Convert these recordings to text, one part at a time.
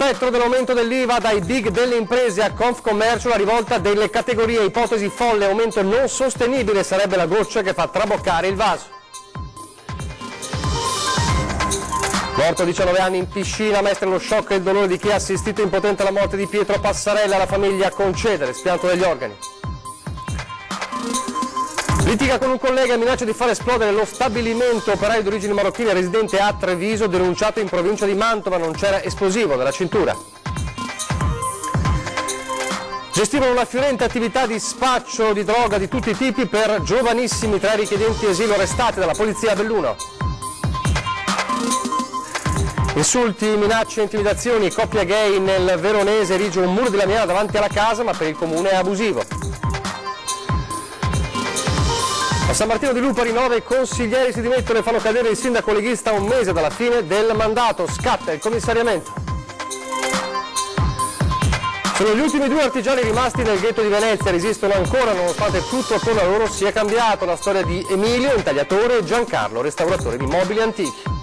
spettro dell'aumento dell'IVA dai big delle imprese a Confcommercio, la rivolta delle categorie, ipotesi folle, aumento non sostenibile sarebbe la goccia che fa traboccare il vaso. Morto 19 anni in piscina, mestre lo shock e il dolore di chi ha assistito impotente alla morte di Pietro Passarella, la famiglia concede spianto degli organi. Litiga con un collega e minaccia di far esplodere lo stabilimento. Operaio di origini marocchine residente a Treviso, denunciato in provincia di Mantova, non c'era esplosivo nella cintura. Gestivano una fiorente attività di spaccio di droga di tutti i tipi per giovanissimi, 3 richiedenti asilo arrestati dalla polizia a Belluno. Insulti, minacce, intimidazioni, coppia gay nel Veronese erige un muro di lamiera davanti alla casa, ma per il comune è abusivo. A San Martino di Lupari 9 consiglieri si dimettono e fanno cadere il sindaco leghista a un mese dalla fine del mandato, scatta il commissariamento. Sono gli ultimi 2 artigiani rimasti nel ghetto di Venezia, resistono ancora nonostante tutto attorno a loro sia cambiato, la storia di Emilio, intagliatore, e Giancarlo, restauratore di mobili antichi.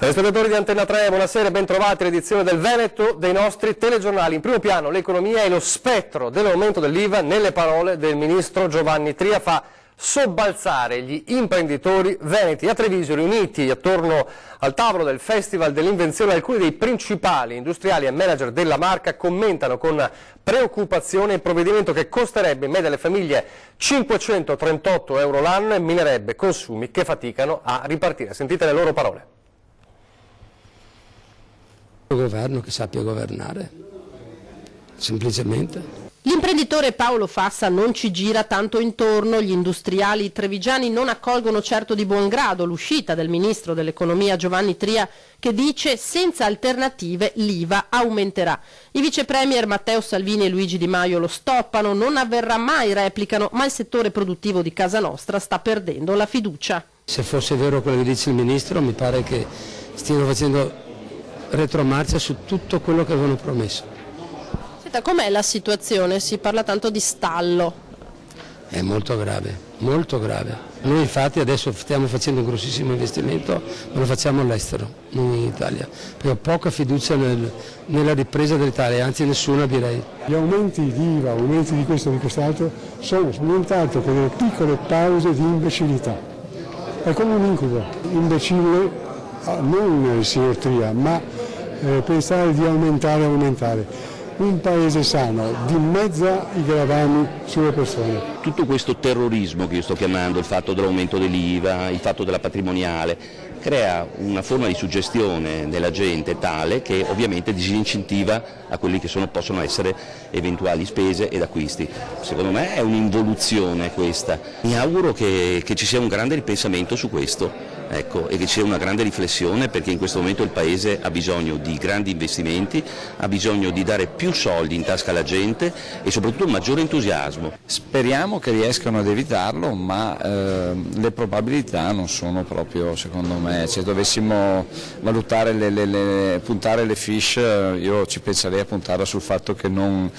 Telespettatori di Antenna 3, buonasera e ben trovati all'edizione del Veneto dei nostri telegiornali. In primo piano l'economia e lo spettro dell'aumento dell'IVA, nelle parole del ministro Giovanni Tria, fa sobbalzare gli imprenditori veneti. A Treviso, riuniti attorno al tavolo del Festival dell'Invenzione, alcuni dei principali industriali e manager della marca commentano con preoccupazione il provvedimento che costerebbe in media alle famiglie 538 euro l'anno e minerebbe consumi che faticano a ripartire. Sentite le loro parole. Governo che sappia governare, semplicemente. L'imprenditore Paolo Fassa non ci gira tanto intorno, gli industriali trevigiani non accolgono certo di buon grado l'uscita del ministro dell'economia Giovanni Tria che dice senza alternative l'IVA aumenterà. I vice premier Matteo Salvini e Luigi Di Maio lo stoppano, non avverrà mai, replicano, ma il settore produttivo di casa nostra sta perdendo la fiducia. Se fosse vero quello che dice il ministro mi pare che stiano facendo retromarcia su tutto quello che avevano promesso. Senta, com'è la situazione? Si parla tanto di stallo. È molto grave, molto grave. Noi infatti adesso stiamo facendo un grossissimo investimento, ma lo facciamo all'estero, non in Italia, perché ho poca fiducia nella ripresa dell'Italia, anzi nessuna direi. Gli aumenti di IVA, aumenti di questo e di quest'altro, sono nient'altro che delle piccole pause di imbecillità. È come un incubo, imbecille. Non il signor Tria, ma pensare di aumentare. Un paese sano dimezza i gravami sulle persone. Tutto questo terrorismo che io sto chiamando, il fatto dell'aumento dell'IVA, il fatto della patrimoniale, crea una forma di suggestione nella gente tale che ovviamente disincentiva a quelli che possono essere eventuali spese ed acquisti. Secondo me è un'involuzione questa. Mi auguro che ci sia un grande ripensamento su questo, ecco, e che ci sia una grande riflessione, perché in questo momento il Paese ha bisogno di grandi investimenti, ha bisogno di dare più soldi in tasca alla gente e soprattutto un maggiore entusiasmo. Speriamo che riescano ad evitarlo, ma le probabilità non sono proprio, secondo me, se dovessimo valutare puntare le fiche, io ci penserei a puntarla sul fatto che non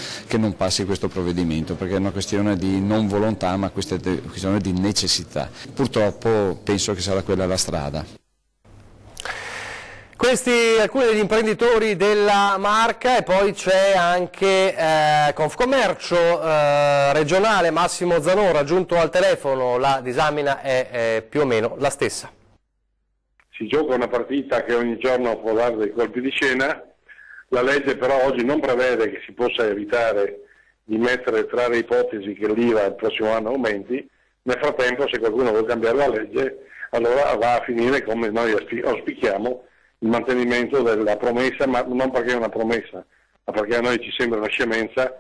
passi questo provvedimento, perché è una questione di non volontà, ma questa è una questione di necessità. Purtroppo penso che sarà quella la strada. Questi alcuni degli imprenditori della marca, e poi c'è anche Confcommercio regionale Massimo Zanò, raggiunto al telefono. La disamina è più o meno la stessa. Si gioca una partita che ogni giorno può dare dei colpi di scena, la legge però oggi non prevede che si possa evitare di mettere tra le ipotesi che l'IVA il prossimo anno aumenti. Nel frattempo, se qualcuno vuole cambiare la legge, allora va a finire come noi auspichiamo, il mantenimento della promessa, ma non perché è una promessa, ma perché a noi ci sembra una scemenza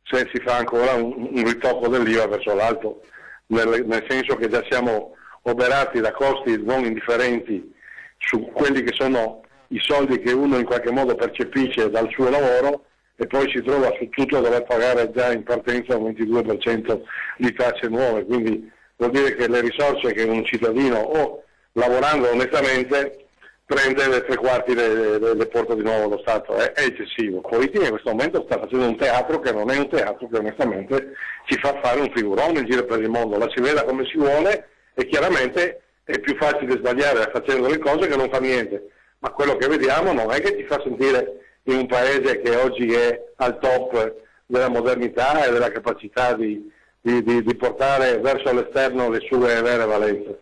se si fa ancora un ritocco dell'IVA verso l'alto, nel senso che già siamo oberati da costi non indifferenti su quelli che sono i soldi che uno in qualche modo percepisce dal suo lavoro, e poi si trova su tutto a dover pagare già in partenza un 22% di tasse nuove. Quindi vuol dire che le risorse che un cittadino, o lavorando onestamente, prende le 3/4 le porta di nuovo allo Stato, è eccessivo. La politica in questo momento sta facendo un teatro che non è un teatro, che onestamente ci fa fare un figurone in giro per il mondo, la si veda come si vuole, e chiaramente è più facile sbagliare facendo le cose che non fa niente, ma quello che vediamo non è che ci fa sentire in un paese che oggi è al top della modernità e della capacità di portare verso l'esterno le sue vere valenze.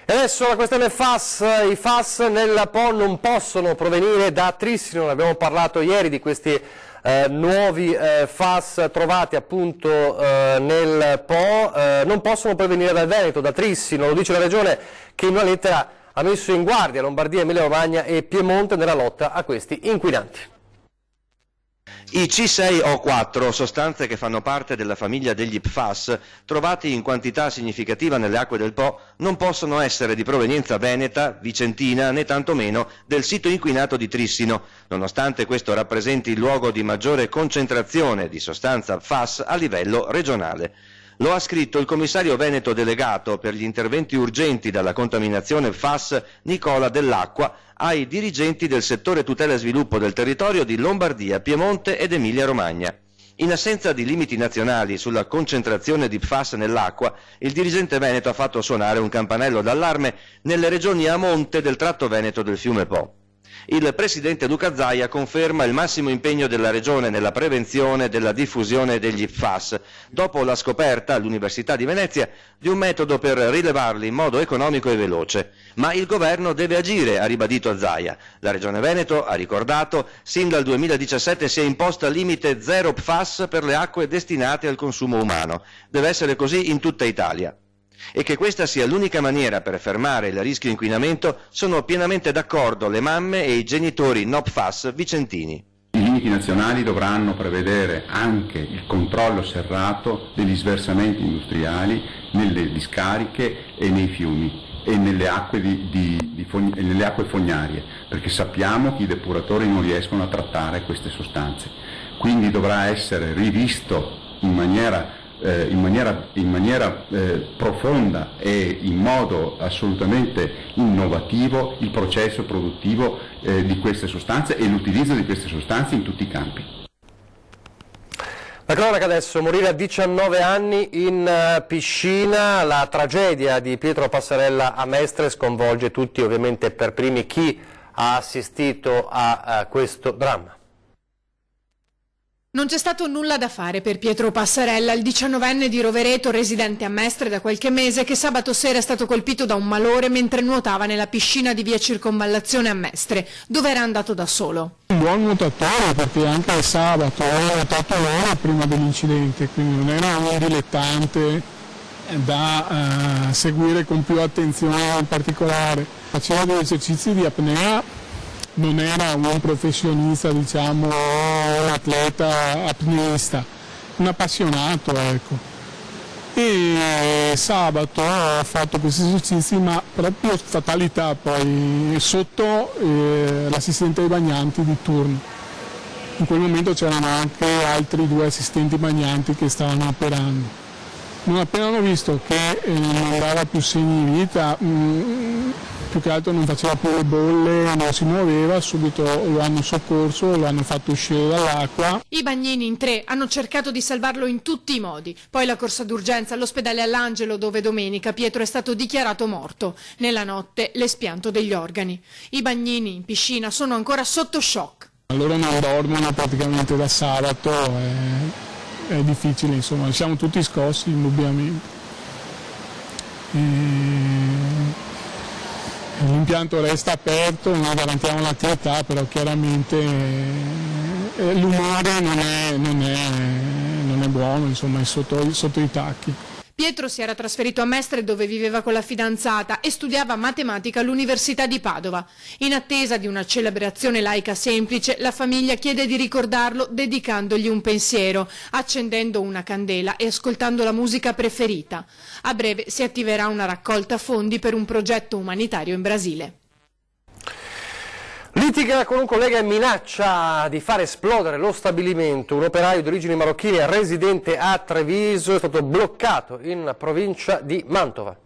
E adesso la questione FAS. I FAS nel Po non possono provenire da Trissino, ne abbiamo parlato ieri di questi nuovi FAS trovati appunto nel Po, non possono provenire dal Veneto, da Trissino, lo dice la Regione che in una lettera ha messo in guardia Lombardia, Emilia Romagna e Piemonte nella lotta a questi inquinanti. I C6O4, sostanze che fanno parte della famiglia degli PFAS, trovati in quantità significativa nelle acque del Po, non possono essere di provenienza veneta, vicentina, né tantomeno del sito inquinato di Trissino, nonostante questo rappresenti il luogo di maggiore concentrazione di sostanza PFAS a livello regionale. Lo ha scritto il commissario veneto delegato per gli interventi urgenti dalla contaminazione PFAS Nicola Dell'Acqua ai dirigenti del settore tutela e sviluppo del territorio di Lombardia, Piemonte ed Emilia Romagna. In assenza di limiti nazionali sulla concentrazione di PFAS nell'acqua, il dirigente veneto ha fatto suonare un campanello d'allarme nelle regioni a monte del tratto veneto del fiume Po. Il presidente Luca Zaia conferma il massimo impegno della Regione nella prevenzione della diffusione degli PFAS, dopo la scoperta all'Università di Venezia di un metodo per rilevarli in modo economico e veloce. Ma il governo deve agire, ha ribadito Zaia. La Regione Veneto, ha ricordato, sin dal 2017 si è imposta limite zero PFAS per le acque destinate al consumo umano. Deve essere così in tutta Italia. E che questa sia l'unica maniera per fermare il rischio inquinamento sono pienamente d'accordo le mamme e i genitori no PFAS vicentini. I limiti nazionali dovranno prevedere anche il controllo serrato degli sversamenti industriali nelle discariche e nei fiumi e nelle acque, nelle acque fognarie, perché sappiamo che i depuratori non riescono a trattare queste sostanze. Quindi dovrà essere rivisto in maniera profonda e in modo assolutamente innovativo il processo produttivo di queste sostanze e l'utilizzo di queste sostanze in tutti i campi. La cronaca adesso, morire a 19 anni in piscina, la tragedia di Pietro Passarella a Mestre sconvolge tutti, ovviamente per primi chi ha assistito a questo dramma. Non c'è stato nulla da fare per Pietro Passarella, il 19enne di Rovereto, residente a Mestre da qualche mese, che sabato sera è stato colpito da un malore mentre nuotava nella piscina di via Circonvallazione a Mestre, dove era andato da solo. Un buon nuotatore, perché anche il sabato aveva nuotato l'ora prima dell'incidente, quindi non era un dilettante da seguire con più attenzione in particolare. Faceva degli esercizi di apnea. Non era un professionista, diciamo, un atleta apneista, un appassionato, ecco. E sabato ha fatto questi esercizi, ma proprio fatalità poi sotto l'assistente ai bagnanti di turno. In quel momento c'erano anche altri 2 assistenti bagnanti che stavano operando. Non appena hanno visto che non dava più segni di vita, più che altro non faceva più le bolle, non si muoveva, subito lo hanno soccorso, lo hanno fatto uscire dall'acqua. I bagnini in 3 hanno cercato di salvarlo in tutti i modi, poi la corsa d'urgenza all'ospedale All'Angelo, dove domenica Pietro è stato dichiarato morto, nella notte l'espianto degli organi. I bagnini in piscina sono ancora sotto shock. Loro non dormono praticamente da sabato, è difficile, insomma, siamo tutti scossi indubbiamente. L'impianto resta aperto, noi garantiamo l'attività, però chiaramente l'umore non è buono, insomma, è sotto i tacchi. Pietro si era trasferito a Mestre, dove viveva con la fidanzata e studiava matematica all'Università di Padova. In attesa di una celebrazione laica semplice, la famiglia chiede di ricordarlo dedicandogli un pensiero, accendendo una candela e ascoltando la musica preferita. A breve si attiverà una raccolta fondi per un progetto umanitario in Brasile. Litiga con un collega e minaccia di far esplodere lo stabilimento. Un operaio di origini marocchine residente a Treviso è stato bloccato in provincia di Mantova.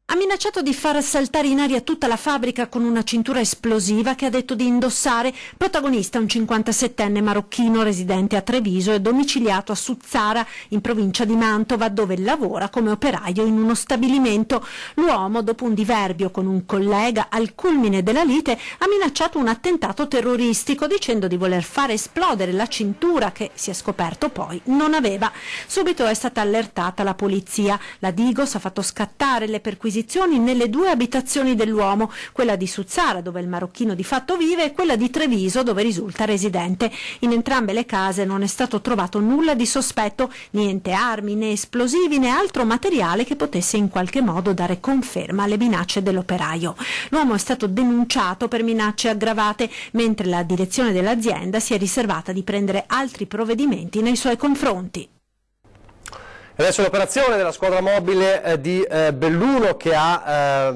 Ha minacciato di far saltare in aria tutta la fabbrica con una cintura esplosiva che ha detto di indossare. Protagonista un 57enne marocchino residente a Treviso e domiciliato a Suzzara, in provincia di Mantova, dove lavora come operaio in uno stabilimento. L'uomo, dopo un diverbio con un collega al culmine della lite, ha minacciato un attentato terroristico dicendo di voler fare esplodere la cintura che, si è scoperto poi, non aveva. Subito è stata allertata la polizia. La Digos ha fatto scattare le perquisizioni nelle 2 abitazioni dell'uomo, quella di Suzzara dove il marocchino di fatto vive e quella di Treviso dove risulta residente. In entrambe le case non è stato trovato nulla di sospetto, niente armi né esplosivi né altro materiale che potesse in qualche modo dare conferma alle minacce dell'operaio. L'uomo è stato denunciato per minacce aggravate, mentre la direzione dell'azienda si è riservata di prendere altri provvedimenti nei suoi confronti. Adesso l'operazione della squadra mobile di Belluno che ha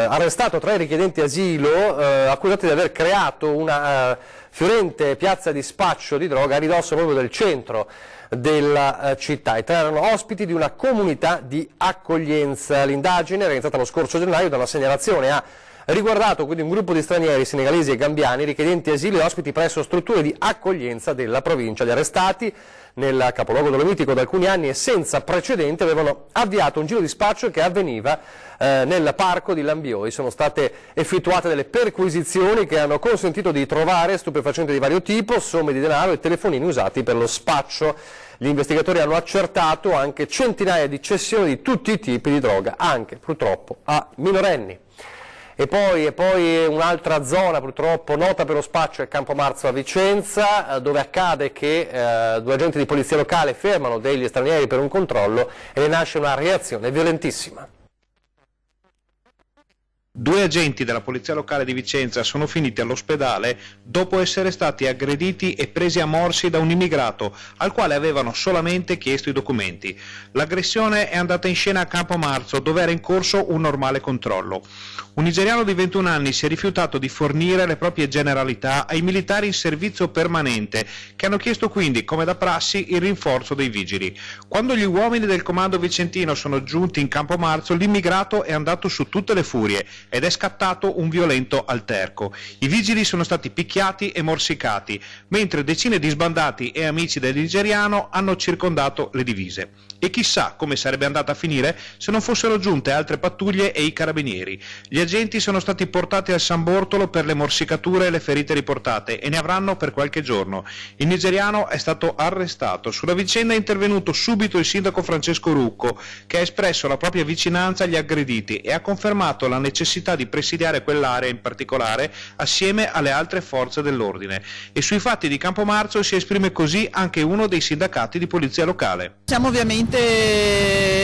arrestato 3 richiedenti asilo accusati di aver creato una fiorente piazza di spaccio di droga a ridosso proprio del centro della città. I 3 erano ospiti di una comunità di accoglienza. L'indagine, realizzata lo scorso gennaio da una segnalazione, ha riguardato quindi un gruppo di stranieri senegalesi e gambiani richiedenti asilo e ospiti presso strutture di accoglienza della provincia. Gli arrestati, nel capoluogo dolomitico da alcuni anni e senza precedenti, avevano avviato un giro di spaccio che avveniva nel parco di Lambioi. Sono state effettuate delle perquisizioni che hanno consentito di trovare stupefacenti di vario tipo, somme di denaro e telefonini usati per lo spaccio. Gli investigatori hanno accertato anche centinaia di cessioni di tutti i tipi di droga, anche purtroppo a minorenni. E poi un'altra zona purtroppo nota per lo spaccio è Campomarzo a Vicenza, dove accade che 2 agenti di polizia locale fermano degli stranieri per un controllo e ne nasce una reazione violentissima. 2 agenti della polizia locale di Vicenza sono finiti all'ospedale dopo essere stati aggrediti e presi a morsi da un immigrato al quale avevano solamente chiesto i documenti. L'aggressione è andata in scena a Campomarzo, dove era in corso un normale controllo. Un nigeriano di 21 anni si è rifiutato di fornire le proprie generalità ai militari in servizio permanente, che hanno chiesto quindi, come da prassi, il rinforzo dei vigili. Quando gli uomini del comando vicentino sono giunti in Campomarzo, l'immigrato è andato su tutte le furie ed è scattato un violento alterco. I vigili sono stati picchiati e morsicati, mentre decine di sbandati e amici del nigeriano hanno circondato le divise. E chissà come sarebbe andata a finire se non fossero giunte altre pattuglie e i carabinieri. Gli agenti sono stati portati al San Bortolo per le morsicature e le ferite riportate e ne avranno per qualche giorno. Il nigeriano è stato arrestato. Sulla vicenda è intervenuto subito il sindaco Francesco Rucco, che ha espresso la propria vicinanza agli aggrediti e ha confermato la necessità di presidiare quell'area in particolare assieme alle altre forze dell'ordine. E sui fatti di Campomarzo si esprime così anche uno dei sindacati di polizia locale. Siamo ovviamente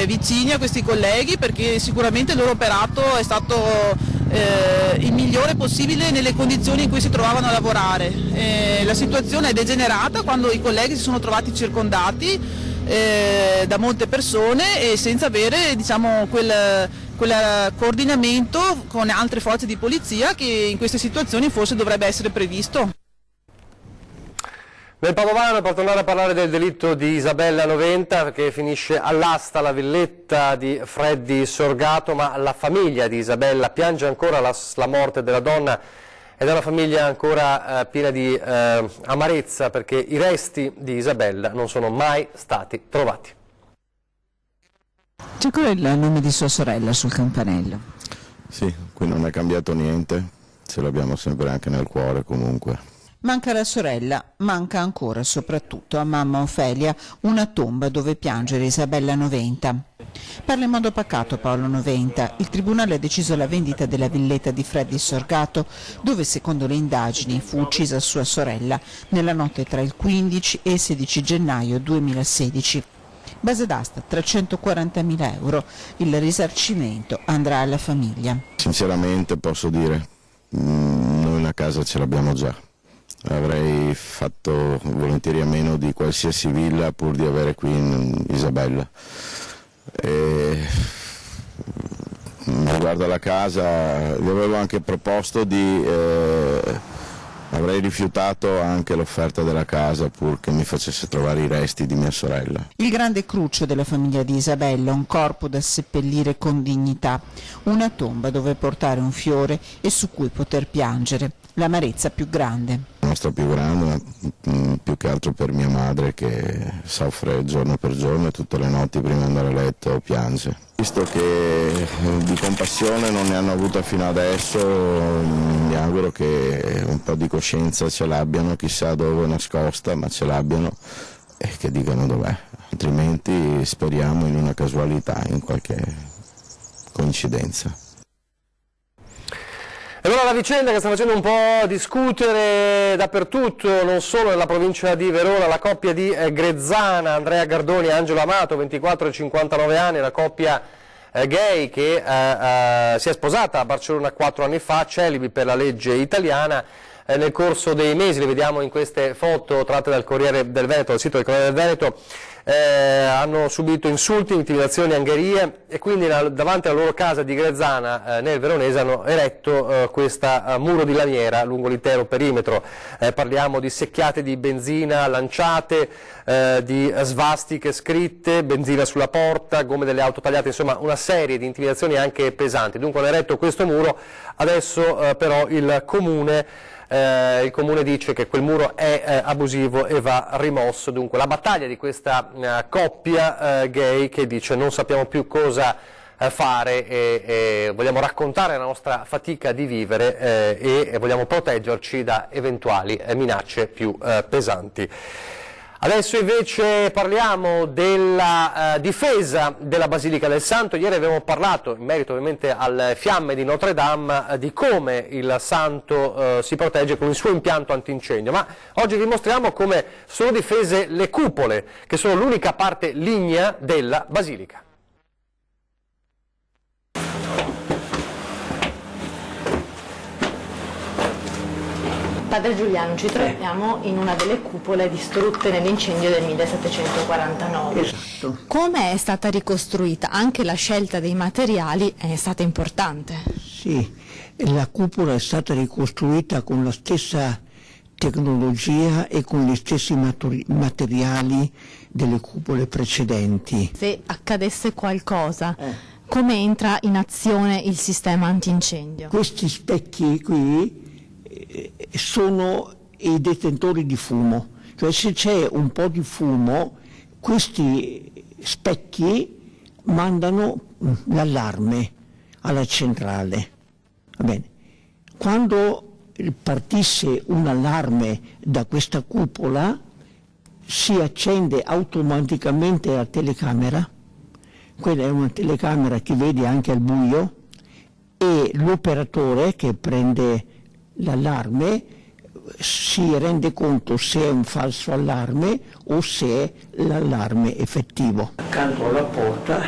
vicini a questi colleghi perché sicuramente il loro operato è stato il migliore possibile nelle condizioni in cui si trovavano a lavorare. La situazione è degenerata quando i colleghi si sono trovati circondati da molte persone e senza avere, diciamo, quel coordinamento con altre forze di polizia che in queste situazioni forse dovrebbe essere previsto. Nel Padovano, per tornare a parlare del delitto di Isabella 90, perché finisce all'asta la villetta di Freddy Sorgato, ma la famiglia di Isabella piange ancora la morte della donna ed è una famiglia ancora piena di amarezza perché i resti di Isabella non sono mai stati trovati. C'è ancora il nome di sua sorella sul campanello? Sì, qui non è cambiato niente, ce l'abbiamo sempre anche nel cuore comunque. Manca la sorella, manca ancora soprattutto a mamma Ofelia una tomba dove piangere Isabella 90. Parla in modo pacato Paolo 90. Il tribunale ha deciso la vendita della villetta di Freddy Sorgato, dove secondo le indagini fu uccisa sua sorella nella notte tra il 15 e il 16 gennaio 2016. Base d'asta 340.000 euro. Il risarcimento andrà alla famiglia. Sinceramente posso dire, noi una casa ce l'abbiamo già. Avrei fatto volentieri a meno di qualsiasi villa pur di avere qui Isabella. Riguardo alla casa, gli avevo anche proposto di Avrei rifiutato anche l'offerta della casa purché mi facesse trovare i resti di mia sorella. Il grande cruccio della famiglia di Isabella, un corpo da seppellire con dignità, una tomba dove portare un fiore e su cui poter piangere, l'amarezza più grande. La nostra più grande, più che altro per mia madre che soffre giorno per giorno e tutte le notti prima di andare a letto piange. Visto che di compassione non ne hanno avuta fino adesso, mi auguro che un po' di coscienza ce l'abbiano, chissà dove nascosta, ma ce l'abbiano e che dicano dov'è. Altrimenti speriamo in una casualità, in qualche coincidenza. E allora la vicenda che sta facendo un po' discutere dappertutto, non solo nella provincia di Verona, la coppia di Grezzana, Andrea Gardoni e Angelo Amato, 24 e 59 anni, la coppia gay che si è sposata a Barcellona 4 anni fa, celibi per la legge italiana. Nel corso dei mesi, li vediamo in queste foto tratte dal Corriere del Veneto, dal sito del Corriere del Veneto, hanno subito insulti, intimidazioni, angherie e quindi davanti alla loro casa di Grezzana nel Veronese hanno eretto questo muro di lamiera lungo l'intero perimetro. Parliamo di secchiate di benzina lanciate, di svastiche scritte, benzina sulla porta, gomme delle auto tagliate, insomma una serie di intimidazioni anche pesanti. Dunque hanno eretto questo muro, adesso però il comune dice che quel muro è abusivo e va rimosso. Dunque la battaglia di questa coppia gay che dice non sappiamo più cosa fare e vogliamo raccontare la nostra fatica di vivere e vogliamo proteggerci da eventuali minacce più pesanti. Adesso invece parliamo della difesa della Basilica del Santo. Ieri abbiamo parlato, in merito ovviamente alle fiamme di Notre Dame, di come il Santo si protegge con il suo impianto antincendio, ma oggi vi mostriamo come sono difese le cupole, che sono l'unica parte lignea della Basilica. Padre Giuliano, ci troviamo in una delle cupole distrutte nell'incendio del 1749. Esatto. Come è stata ricostruita? Anche la scelta dei materiali è stata importante. Sì, la cupola è stata ricostruita con la stessa tecnologia e con gli stessi materiali delle cupole precedenti. Se accadesse qualcosa, come entra in azione il sistema antincendio? Questi specchi qui sono i detentori di fumo, cioè se c'è un po' di fumo questi specchi mandano l'allarme alla centrale. Va bene. Quando partisse un allarme da questa cupola si accende automaticamente la telecamera, quella è una telecamera che vede anche al buio, e l'operatore che prende l'allarme si rende conto se è un falso allarme o se è l'allarme effettivo. Accanto alla porta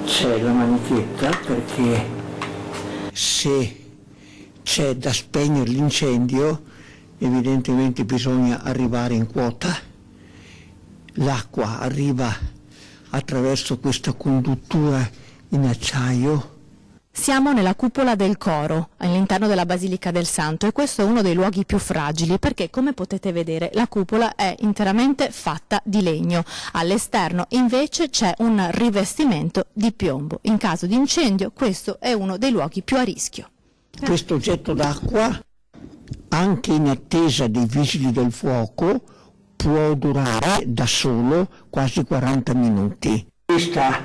c'è la manichetta perché se c'è da spegnere l'incendio evidentemente bisogna arrivare in quota. L'acqua arriva attraverso questa conduttura in acciaio. Siamo nella cupola del coro, all'interno della Basilica del Santo, e questo è uno dei luoghi più fragili perché, come potete vedere, la cupola è interamente fatta di legno. All'esterno invece c'è un rivestimento di piombo. In caso di incendio questo è uno dei luoghi più a rischio. Questo oggetto d'acqua, anche in attesa dei vigili del fuoco, può durare da solo quasi 40 minuti. Questa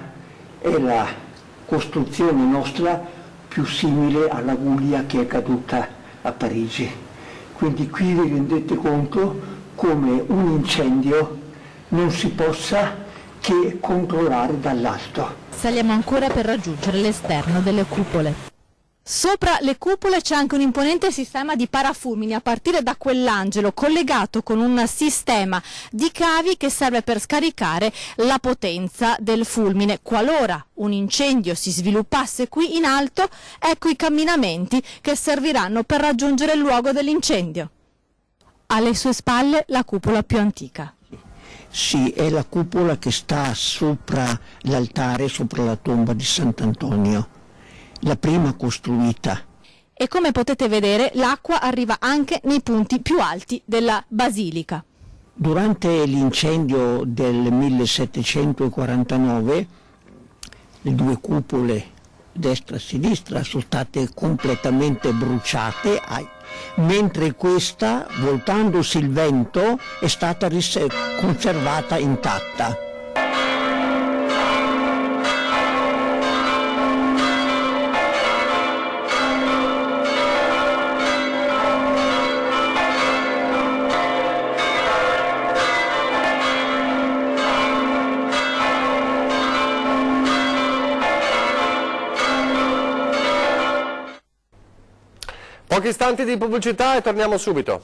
è la costruzione nostra più simile alla Guglia che è caduta a Parigi. Quindi qui vi rendete conto come un incendio non si possa che controllare dall'alto. Saliamo ancora per raggiungere l'esterno delle cupole. Sopra le cupole c'è anche un imponente sistema di parafulmini a partire da quell'angelo collegato con un sistema di cavi che serve per scaricare la potenza del fulmine. Qualora un incendio si sviluppasse qui in alto, ecco i camminamenti che serviranno per raggiungere il luogo dell'incendio. Alle sue spalle la cupola più antica. Sì, è la cupola che sta sopra l'altare, sopra la tomba di Sant'Antonio. La prima costruita. e come potete vedere l'acqua arriva anche nei punti più alti della basilica. Durante l'incendio del 1749 le due cupole destra e sinistra sono state completamente bruciate, mentre questa, voltandosi il vento, è stata conservata intatta. Pochi istanti di pubblicità e torniamo subito.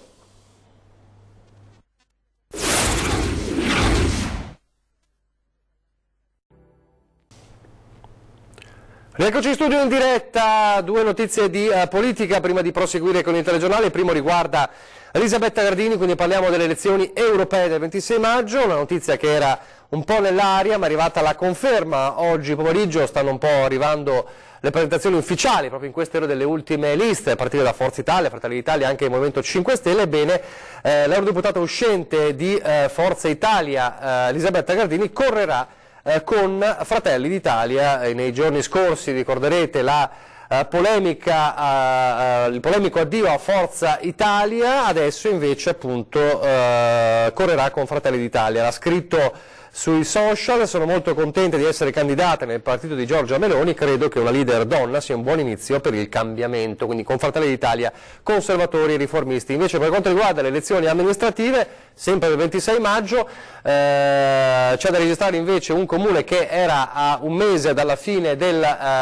Rieccoci in studio in diretta, due notizie di politica prima di proseguire con il telegiornale. Il primo riguarda Elisabetta Gardini, quindi parliamo delle elezioni europee del 26 maggio, una notizia che era un po' nell'aria ma è arrivata la conferma. Oggi pomeriggio stanno un po' arrivando le presentazioni ufficiali proprio in queste ore delle ultime liste, a partire da Forza Italia, Fratelli d'Italia e anche il Movimento 5 Stelle. Ebbene, l'eurodeputata uscente di Forza Italia, Elisabetta Gardini, correrà con Fratelli d'Italia. Nei giorni scorsi ricorderete il polemico addio a Forza Italia, adesso invece appunto correrà con Fratelli d'Italia. L'ha scritto sui social: sono molto contenta di essere candidata nel partito di Giorgia Meloni, credo che una leader donna sia un buon inizio per il cambiamento, quindi con Fratelli d'Italia, conservatori e riformisti. Invece per quanto riguarda le elezioni amministrative, sempre del 26 maggio, c'è da registrare invece un comune che era a un mese dalla fine del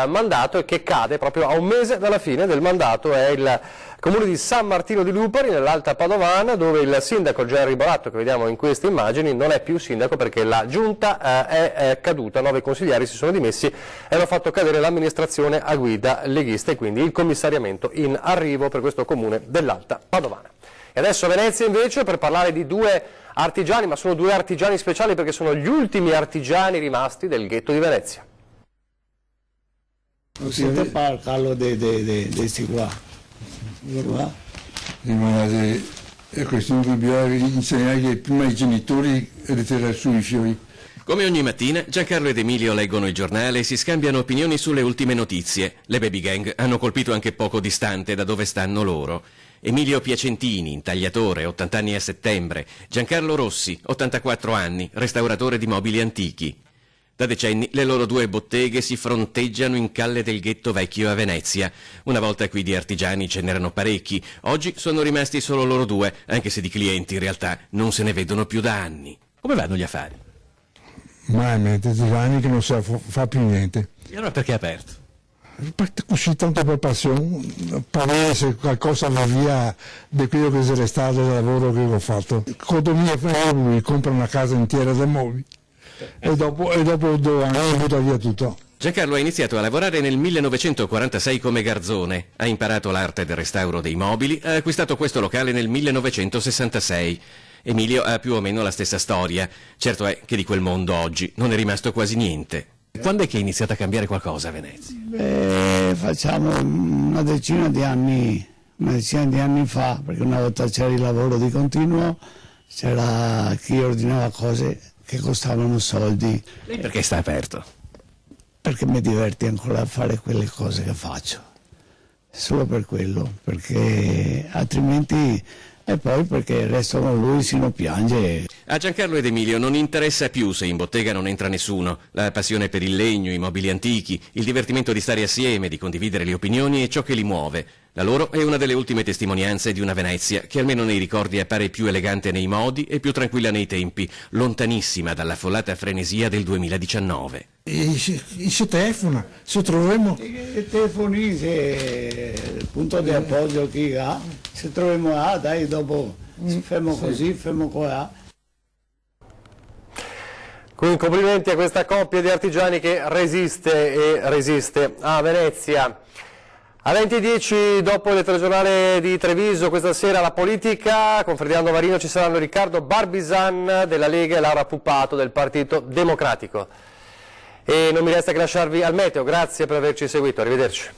mandato e che cade proprio a un mese dalla fine del mandato. È il comune di San Martino di Lupari, nell'Alta Padovana, dove il sindaco Gerry Boratto, che vediamo in queste immagini, non è più sindaco perché la giunta è caduta, 9 consiglieri si sono dimessi e hanno fatto cadere l'amministrazione a guida leghista e quindi il commissariamento in arrivo per questo comune dell'Alta Padovana. E adesso a Venezia invece per parlare di due artigiani, ma sono due artigiani speciali perché sono gli ultimi artigiani rimasti del ghetto di Venezia. Non siete parlo di questi qua. È questione che bisogna insegnare prima ai genitori a ritirare su i fiori. Come ogni mattina, Giancarlo ed Emilio leggono il giornale e si scambiano opinioni sulle ultime notizie. Le baby gang hanno colpito anche poco distante da dove stanno loro. Emilio Piacentini, intagliatore, 80 anni a settembre. Giancarlo Rossi, 84 anni, restauratore di mobili antichi. Da decenni le loro due botteghe si fronteggiano in Calle del Ghetto Vecchio a Venezia. Una volta qui di artigiani ce n'erano parecchi, oggi sono rimasti solo loro due, anche se di clienti in realtà non se ne vedono più da anni. Come vanno gli affari? Mai, mentre 2 anni che non si fa più niente. E allora perché è aperto? Perché così tanto per passione, per vedere se qualcosa va via di quello che è stato del lavoro che ho fatto. Quando mi compra una casa intera di mobili. E dopo 2 anni butta via tutto. Giancarlo ha iniziato a lavorare nel 1946 come garzone, ha imparato l'arte del restauro dei mobili, ha acquistato questo locale nel 1966. Emilio ha più o meno la stessa storia, certo è che di quel mondo oggi non è rimasto quasi niente. Quando è che è iniziato a cambiare qualcosa a Venezia? Facciamo una decina di anni fa, perché una volta c'era il lavoro di continuo, c'era chi ordinava cose che costavano soldi. Lei perché sta aperto? Perché mi diverti ancora a fare quelle cose che faccio, solo per quello, perché altrimenti, e poi perché il resto con lui si non piange. A Giancarlo ed Emilio non interessa più se in bottega non entra nessuno, la passione per il legno, i mobili antichi, il divertimento di stare assieme, di condividere le opinioni e ciò che li muove. La loro è una delle ultime testimonianze di una Venezia che almeno nei ricordi appare più elegante nei modi e più tranquilla nei tempi, lontanissima dall'affollata frenesia del 2019. E si telefona, se troviamo... I telefoni, il punto di appoggio chi ha, se troviamo dai, dopo fermo così, fermo qua. Quindi complimenti a questa coppia di artigiani che resiste e resiste a Venezia. Alle 20:10 dopo il telegiornale di Treviso, questa sera la politica, con Ferdinando Marino ci saranno Riccardo Barbisan della Lega e Laura Puppato del Partito Democratico. E non mi resta che lasciarvi al meteo, grazie per averci seguito, arrivederci.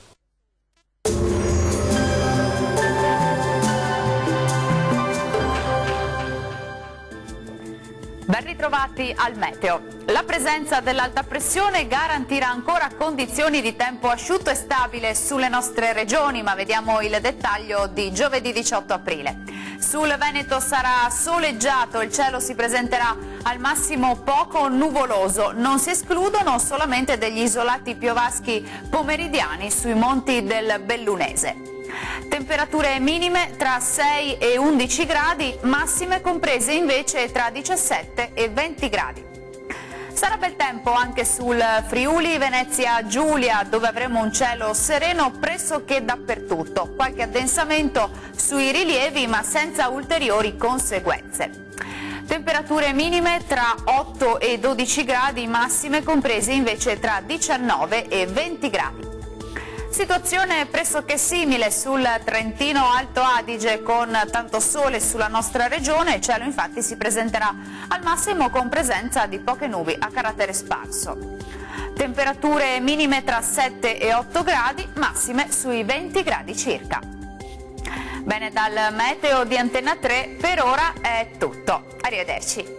Ben ritrovati al meteo. La presenza dell'alta pressione garantirà ancora condizioni di tempo asciutto e stabile sulle nostre regioni, ma vediamo il dettaglio di giovedì 18 aprile. Sul Veneto sarà soleggiato, il cielo si presenterà al massimo poco nuvoloso, non si escludono solamente degli isolati piovaschi pomeridiani sui monti del Bellunese. Temperature minime tra 6 e 11 gradi, massime comprese invece tra 17 e 20 gradi. Sarà bel tempo anche sul Friuli Venezia Giulia, dove avremo un cielo sereno pressoché dappertutto, qualche addensamento sui rilievi ma senza ulteriori conseguenze. Temperature minime tra 8 e 12 gradi, massime comprese invece tra 19 e 20 gradi. Situazione pressoché simile sul Trentino Alto Adige, con tanto sole sulla nostra regione, il cielo infatti si presenterà al massimo con presenza di poche nubi a carattere sparso. Temperature minime tra 7 e 8 gradi, massime sui 20 gradi circa. Bene, dal meteo di Antenna 3 per ora è tutto. Arrivederci.